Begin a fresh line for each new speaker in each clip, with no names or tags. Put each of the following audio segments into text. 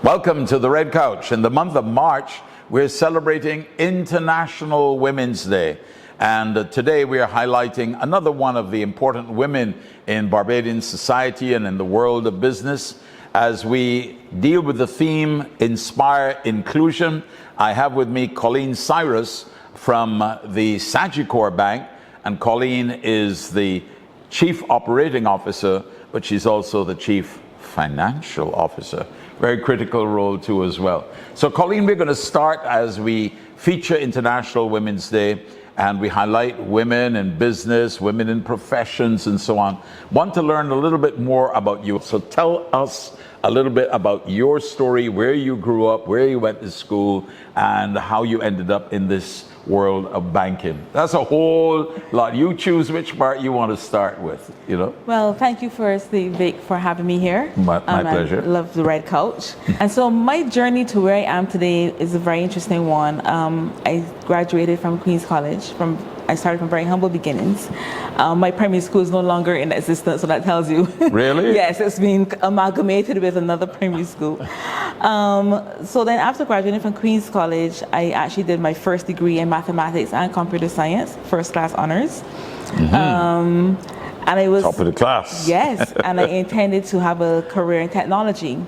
Welcome to the Red Couch. In the month of March, we're celebrating International Women's Day. And today we are highlighting another one of the important women in Barbadian society and in the world of business. As we deal with the theme, Inspire Inclusion, I have with me Colleen Cyrus from the Sagicor Bank. And Colleen is the Chief Operating Officer, but she's also the Chief Financial Officer. Very critical role too as well. So Colleen, we're going to start as we feature International Women's Day and we highlight women in business, women in professions and so on. Want to learn a little bit more about you. So tell us a little bit about your story, where you grew up, where you went to school, and how you ended up in this world of banking. That's a whole lot. You choose which part you want to start with, you know.
Well, thank you firstly, Vic, for having me here.
My pleasure.
I love the Red Couch. And so my journey to where I am today is a very interesting one. I graduated from Queen's College. I started from very humble beginnings. My primary school is no longer in existence, so that tells you.
Really?
Yes, it's been amalgamated with another primary school. So then after graduating from Queen's College, I actually did my first degree in mathematics and computer science, first class honors. And I was
top of the class.
Yes, and I intended to have a career in technology.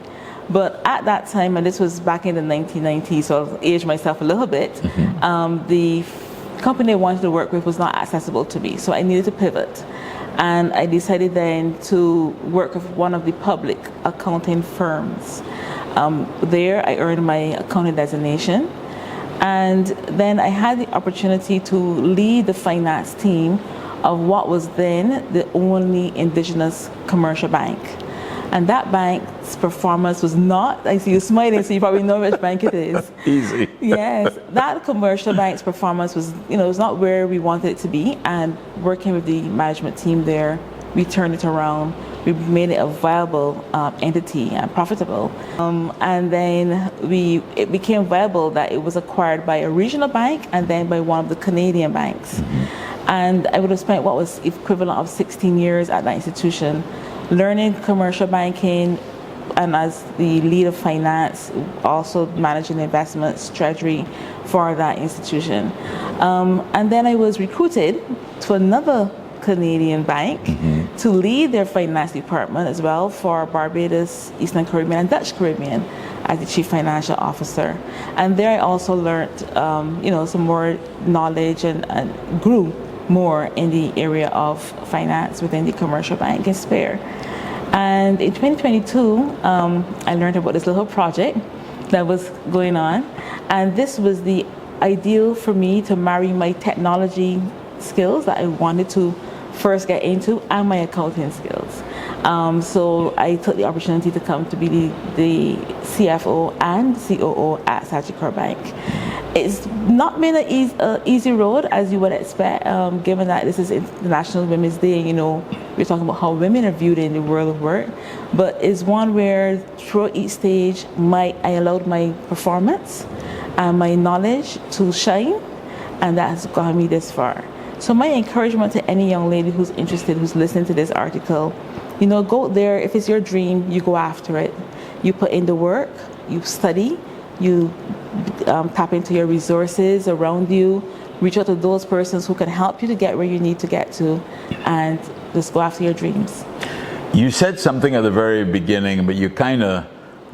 But at that time, and this was back in the 1990s, so I've aged myself a little bit, the company I wanted to work with was not accessible to me, so I needed to pivot. And I decided then to work with one of the public accounting firms. There I earned my accounting designation, and then I had the opportunity to lead the finance team of what was then the only indigenous commercial bank. And that bank's performance was not, I see you smiling, so you probably know which bank it is.
Easy.
Yes, that commercial bank's performance was, it was not where we wanted it to be. And working with the management team there, we turned it around. We made it a viable entity and profitable. And then it became viable that it was acquired by a regional bank and then by one of the Canadian banks. And I would have spent what was equivalent of 16 years at that institution, learning commercial banking, and as the lead of finance, also managing investments, treasury for that institution. And then I was recruited to another Canadian bank to lead their finance department as well for Barbados, Eastern Caribbean, and Dutch Caribbean as the chief financial officer. And there I also learned, some more knowledge and grew more in the area of finance within the commercial bank in Spare. And in 2022, I learned about this little project that was going on. And this was the ideal for me to marry my technology skills that I wanted to first get into and my accounting skills. So I took the opportunity to come to be the CFO and COO at Sagicor Bank. It's not been an easy road, as you would expect, given that this is International Women's Day. We're talking about how women are viewed in the world of work. But it's one where throughout each stage, I allowed my performance and my knowledge to shine, and that has gotten me this far. So my encouragement to any young lady who's interested, who's listening to this article, go there. If it's your dream, you go after it. You put in the work, you study, you tap into your resources around you, reach out to those persons who can help you to get where you need to get to, and just go after your dreams.
You said something at the very beginning, but you kind of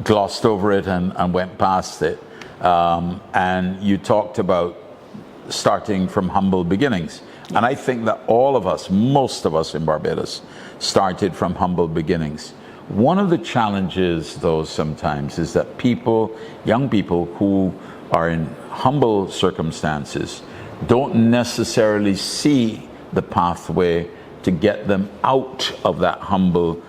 glossed over it and went past it. And you talked about starting from humble beginnings. And I think that all of us, most of us in Barbados, started from humble beginnings. One of the challenges, though, sometimes is that young people who are in humble circumstances don't necessarily see the pathway to get them out of that humble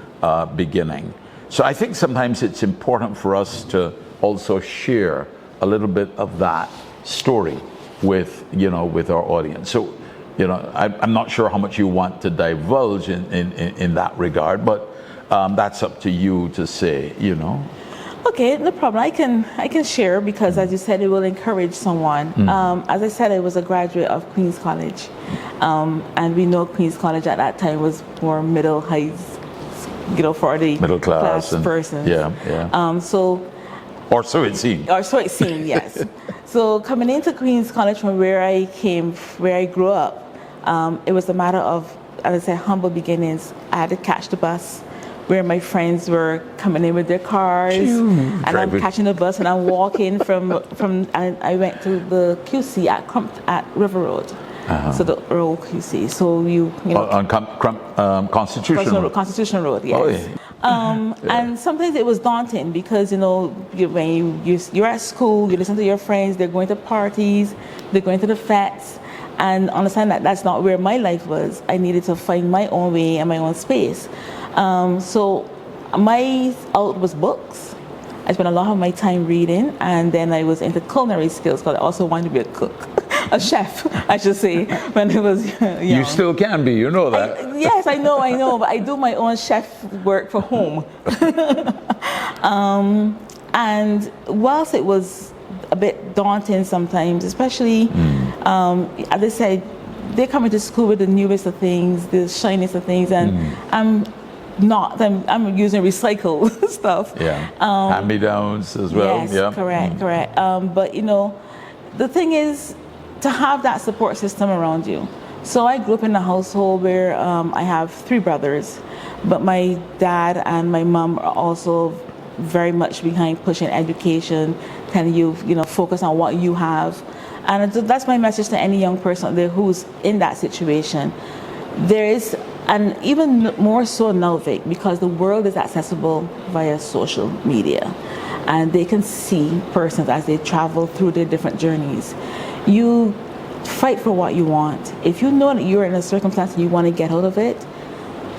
beginning. So I think sometimes it's important for us to also share a little bit of that story with our audience. So, I'm not sure how much you want to divulge in that regard, but that's up to you to say,
Okay, no problem. I can share because, as you said, it will encourage someone. As I said, I was a graduate of Queen's College, and we know Queen's College at that time was more middle heights, for the
middle class
persons.
Yeah.
So
Or so it seemed.
Or so it seemed, yes. So coming into Queens College from where I grew up, it was a matter of, as I said, humble beginnings. I had to catch the bus where my friends were coming in with their cars, and I'm catching the bus and I'm walking from and I went to the QC at River Road. So the old QC. So you know
on
Constitution Road, yes.
Oh, yeah.
And sometimes it was daunting because when you're at school, you listen to your friends, they're going to parties, they're going to the fetes, and understand that that's not where my life was. I needed to find my own way and my own space. So my out was books. I spent a lot of my time reading, and then I was into culinary skills because I also wanted to be a cook. A chef, I should say, when I was young.
You still can be, you know that.
Yes, I know, but I do my own chef work for home. And whilst it was a bit daunting sometimes, especially, as I said, they're coming to school with the newest of things, the shiniest of things, and I'm using recycled stuff.
Yeah, hand-me-downs as well.
Yes,
yeah.
correct. But the thing is, to have that support system around you. So I grew up in a household where I have 3 brothers, but my dad and my mom are also very much behind pushing education, telling you, focus on what you have. And that's my message to any young person there who's in that situation. There is, and even more so now, Vic, because the world is accessible via social media, and they can see persons as they travel through their different journeys. You fight for what you want. If you know that you're in a circumstance and you want to get out of it,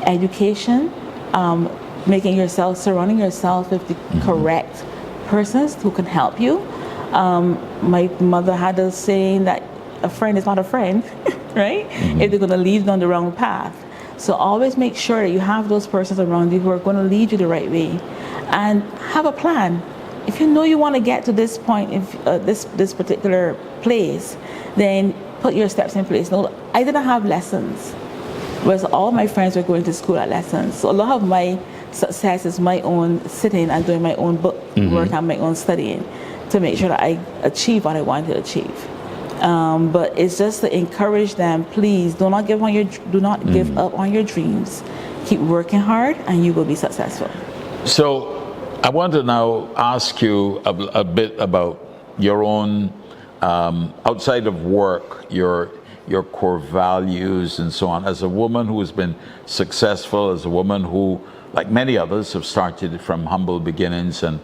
education, surrounding yourself with the correct persons who can help you. My mother had a saying that a friend is not a friend, right? If they're going to lead you on the wrong path. So always make sure that you have those persons around you who are going to lead you the right way, and have a plan. If you know you want to get to this point, this particular place, then put your steps in place. No, I didn't have lessons, whereas all my friends were going to school at lessons. So a lot of my success is my own sitting and doing my own book work and my own studying to make sure that I achieve what I wanted to achieve. But it's just to encourage them, please do not give up on your dreams. Keep working hard and you will be successful.
So I want to now ask you a bit about your own, outside of work, your core values and so on. As a woman who has been successful, as a woman who, like many others, have started from humble beginnings and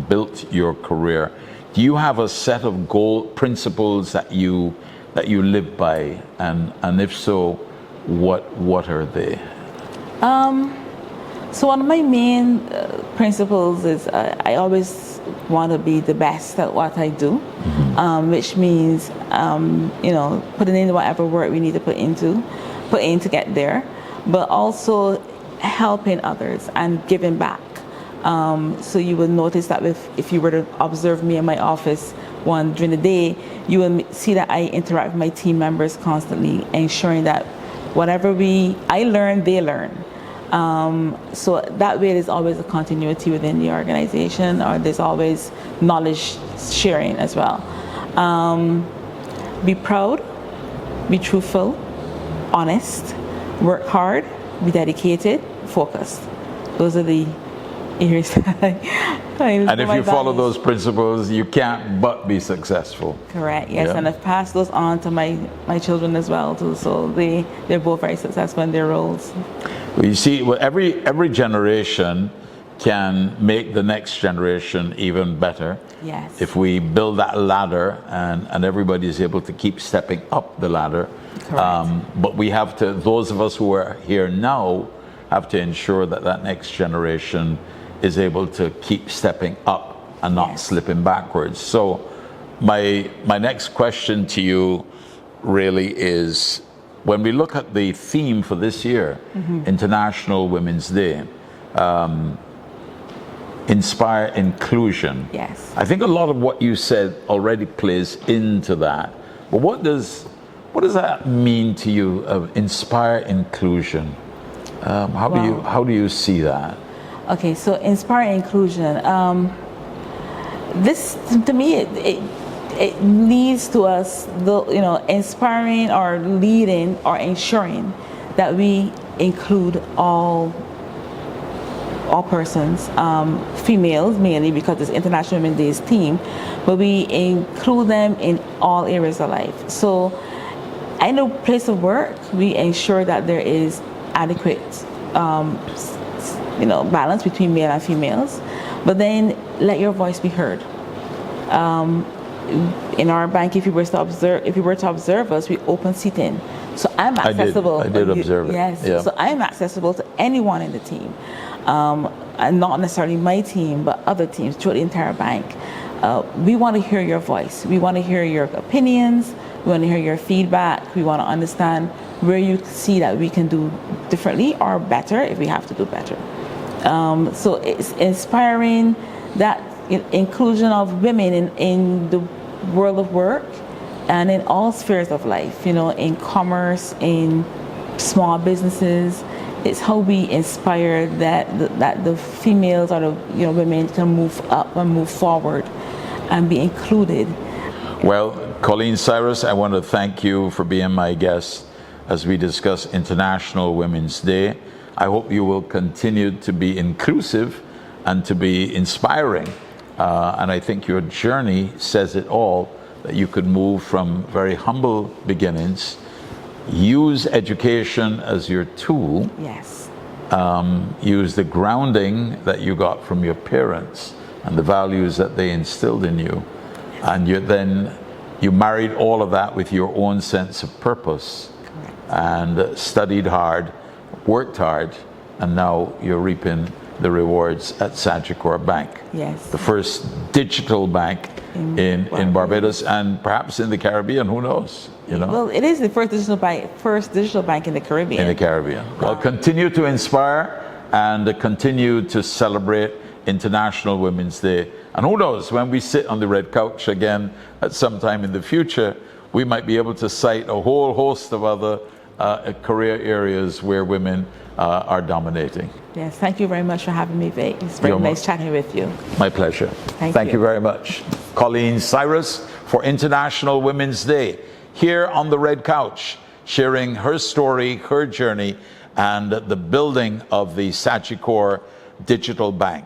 built your career, do you have a set of principles that you live by? And if so, what are they?
So one of my main principles is I always want to be the best at what I do, which means putting in whatever work we need to put in to get there, but also helping others and giving back. So you will notice that if you were to observe me in my office during the day, you will see that I interact with my team members constantly, ensuring that whatever I learn, they learn. So that way there's always a continuity within the organization, or there's always knowledge sharing as well. Be proud, be truthful, honest, work hard, be dedicated, focused. Those are the areas that
and if you follow those principles, you can't but be successful.
Correct, yes. Yeah. And I've passed those on to my children as well too, so they're both very successful in their roles.
Well, you see, every generation can make the next generation even better.
Yes.
If we build that ladder and everybody is able to keep stepping up the ladder.
Correct.
But we have to, those of us who are here now, have to ensure that next generation is able to keep stepping up and not slipping backwards. So my next question to you really is, when we look at the theme for this year, International Women's Day, inspire inclusion.
Yes.
I think a lot of what you said already plays into that. But what does that mean to you, of inspire inclusion? How do you see that?
Okay, so inspire inclusion. this, to me, it leads to us, inspiring or leading or ensuring that we include all persons, females mainly because it's International Women's Day's theme, but we include them in all areas of life. So in the place of work, we ensure that there is adequate balance between male and females, but then let your voice be heard. In our bank, if you were to observe us, we open seating. So I'm accessible.
I did observe it.
Yes.
Yeah.
So I'm accessible to anyone in the team, and not necessarily my team, but other teams throughout the entire bank. We want to hear your voice. We want to hear your opinions. We want to hear your feedback. We want to understand where you see that we can do differently or better if we have to do better. So it's inspiring that inclusion of women in the world of work and in all spheres of life, in commerce, in small businesses. It's how we inspire that the females or the women can move up and move forward and be included.
Well, Colleen, Cyrus, I want to thank you for being my guest as we discuss International Women's Day. I hope you will continue to be inclusive and to be inspiring. And I think your journey says it all, that you could move from very humble beginnings, use education as your tool.
Yes.
Use the grounding that you got from your parents and the values that they instilled in you. And you married all of that with your own sense of purpose.
Correct. And
studied hard, worked hard, and now you're reaping the rewards at Sagicor Bank.
Yes.
The first digital bank in Barbados and perhaps in the Caribbean, who knows?
Well, it is the first digital bank in the Caribbean.
In the Caribbean. Well, continue to inspire and continue to celebrate International Women's Day. And who knows, when we sit on the red couch again at some time in the future, we might be able to cite a whole host of other career areas where women are dominating.
Yes, thank you very much for having me, Vic. It's very nice chatting with you.
My pleasure. Thank you very much. Colleen, Cyrus for International Women's Day, here on the red couch, sharing her story, her journey, and the building of the Sagicor Digital Bank.